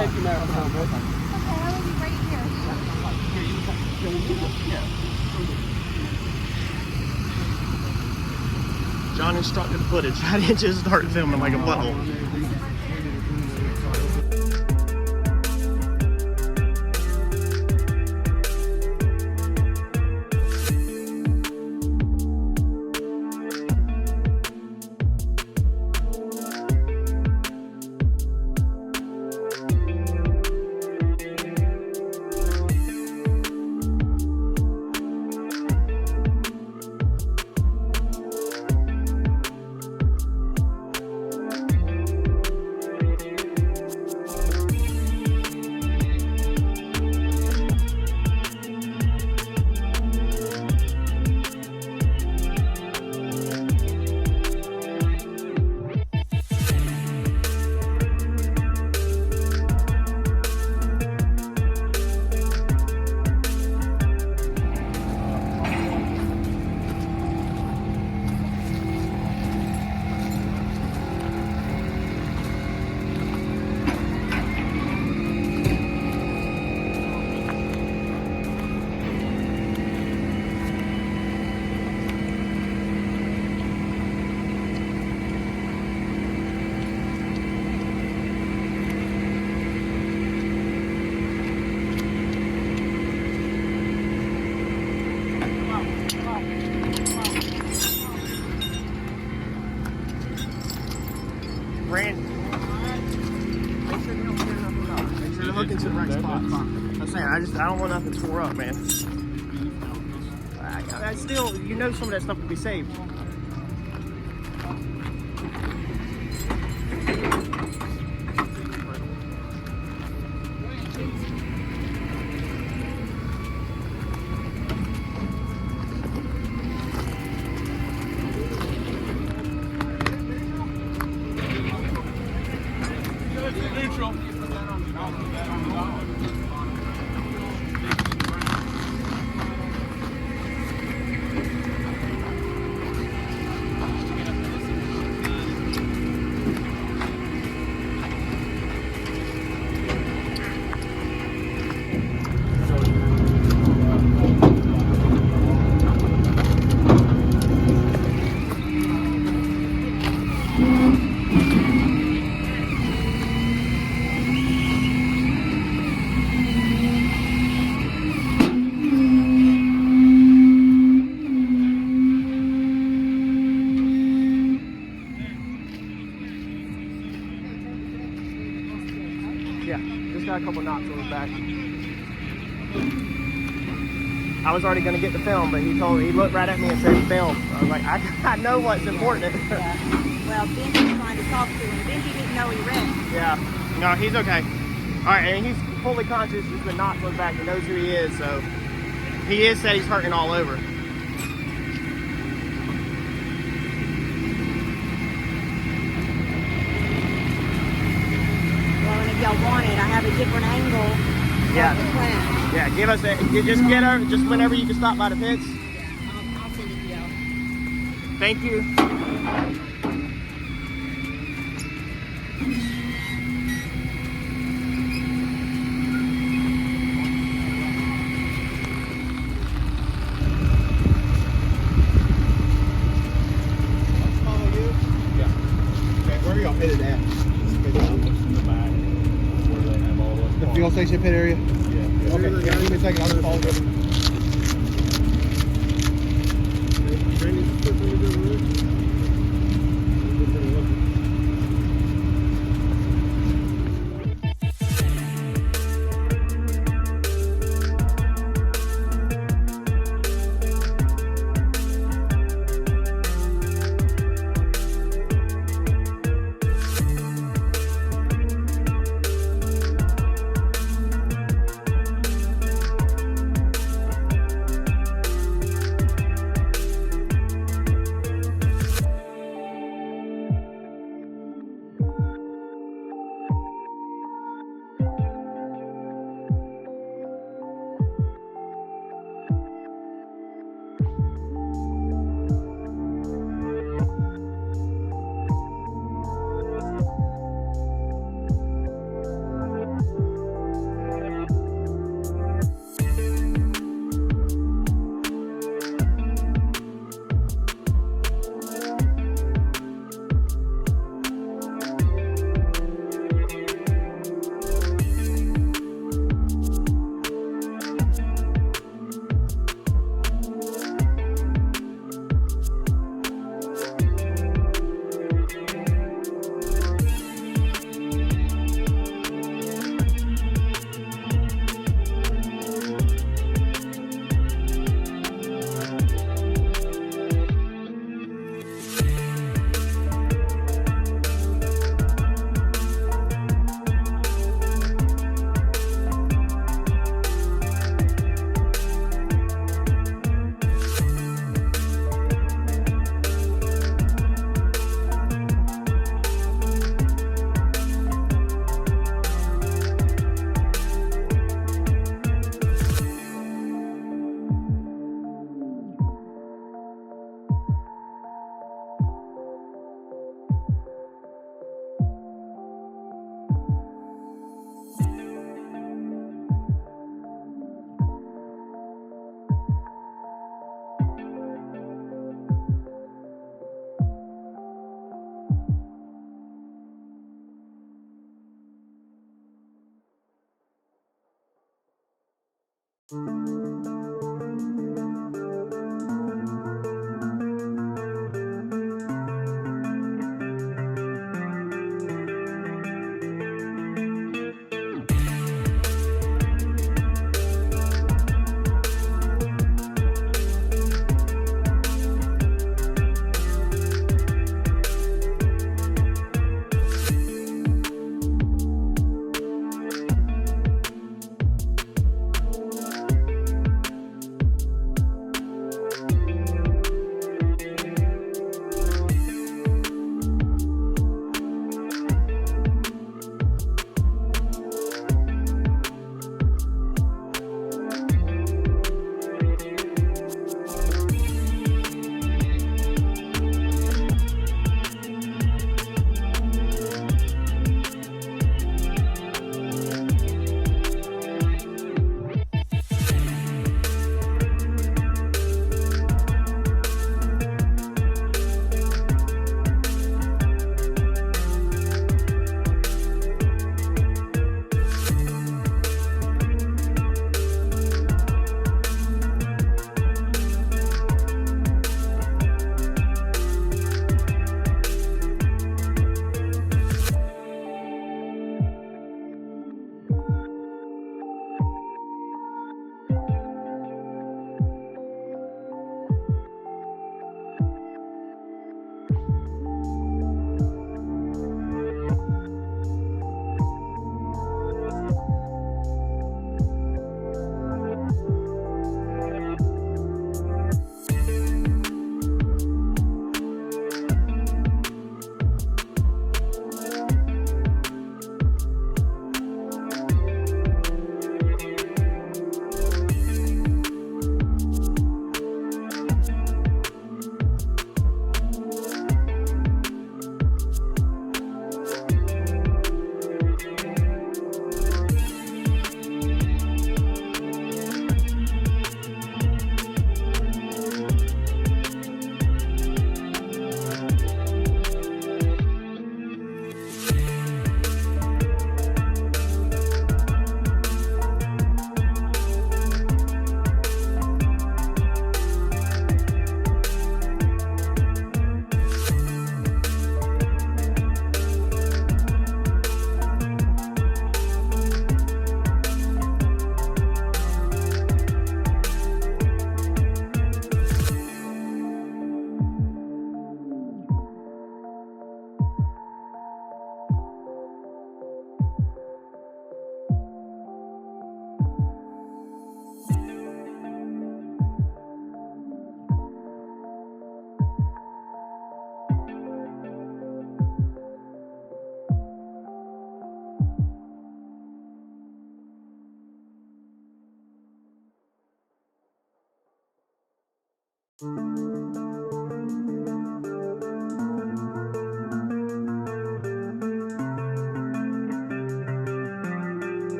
safety mask on, bro. Okay, I will be right here. John instructed footage. I didn't just start filming like a butthole. Brand. Make sure you don't tear nothing up. Make sure to hook into the right spots. I'm saying, I don't want nothing tore up, man. I still, you know, some of that stuff will be saved. Neutral. Yeah, just got a couple knots on his back. I was already going to get the film, but he looked right at me and said, film. I was like, I know what's important. Yeah. Well, Benji's trying to talk to him. Benji didn't know he read. Yeah, no, he's okay. All right, and he's fully conscious. Just been knocked on his back. He knows who he is, so he is said he's hurting all over. Well, and if y'all want it, I have a different angle. Yeah. Of the plant. Yeah, give us a, just get her, just whenever you can stop by the pits. Yeah, I'll send it to y'all. Thank you. Follow you? Yeah. Okay, where are y'all pitted at? The fuel station pit area? Yeah. Okay, yeah, give me a second, I'll just follow you.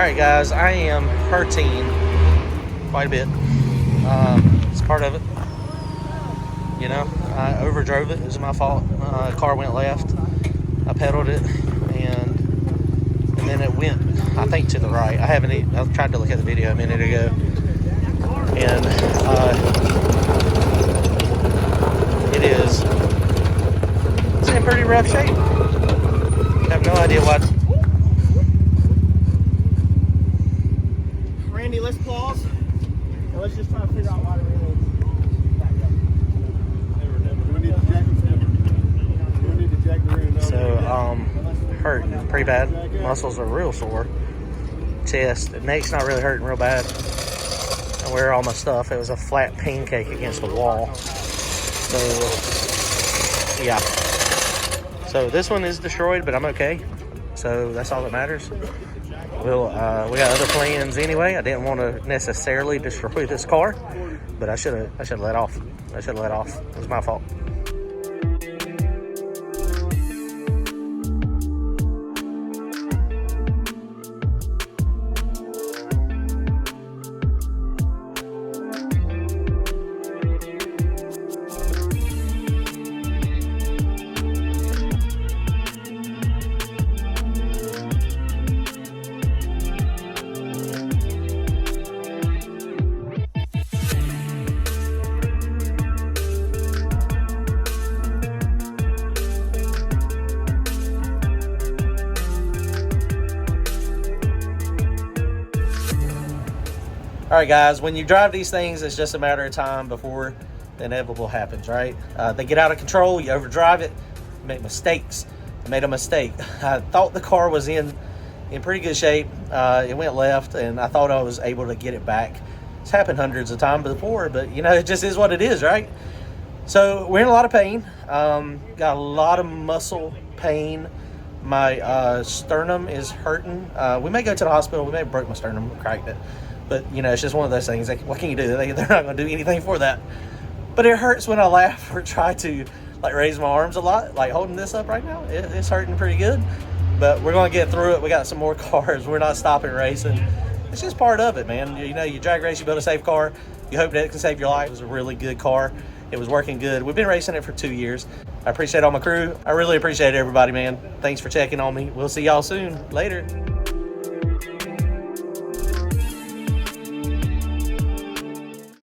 Alright guys, I am hurting quite a bit. It's part of it. You know, I overdrove it. It was my fault. Car went left. I pedaled it, and then it went, I think, to the right. I tried to look at the video a minute ago, and it's in pretty rough shape. I have no idea what. Randy, let's pause and let's just try to figure out why the rear end's back up. Do we need to jack the rear end? So, hurting pretty bad. Muscles are real sore. Chest, neck's not really hurting real bad. I wear all my stuff. It was a flat pancake against the wall. So, yeah. So this one is destroyed, but I'm okay. So that's all that matters. We got other plans anyway. I didn't want to necessarily destroy this car, but I should have let off. It was my fault. All right, guys, when you drive these things, it's just a matter of time before the inevitable happens, right? They get out of control, you overdrive it, you make mistakes. I made a mistake. I thought the car was in pretty good shape. It went left, and I thought I was able to get it back. It's happened hundreds of times before, but, you know, it just is what it is, right? So we're in a lot of pain. Got a lot of muscle pain. My sternum is hurting. We may go to the hospital. We may have broke my sternum, cracked it. But, you know, it's just one of those things. Like, what can you do? They're not going to do anything for that. But it hurts when I laugh or try to, like, raise my arms a lot. Like, holding this up right now, it's hurting pretty good. But we're going to get through it. We got some more cars. We're not stopping racing. It's just part of it, man. You know, you drag race, you build a safe car. You hope that it can save your life. It was a really good car. It was working good. We've been racing it for 2 years. I appreciate all my crew. I really appreciate everybody, man. Thanks for checking on me. We'll see y'all soon. Later.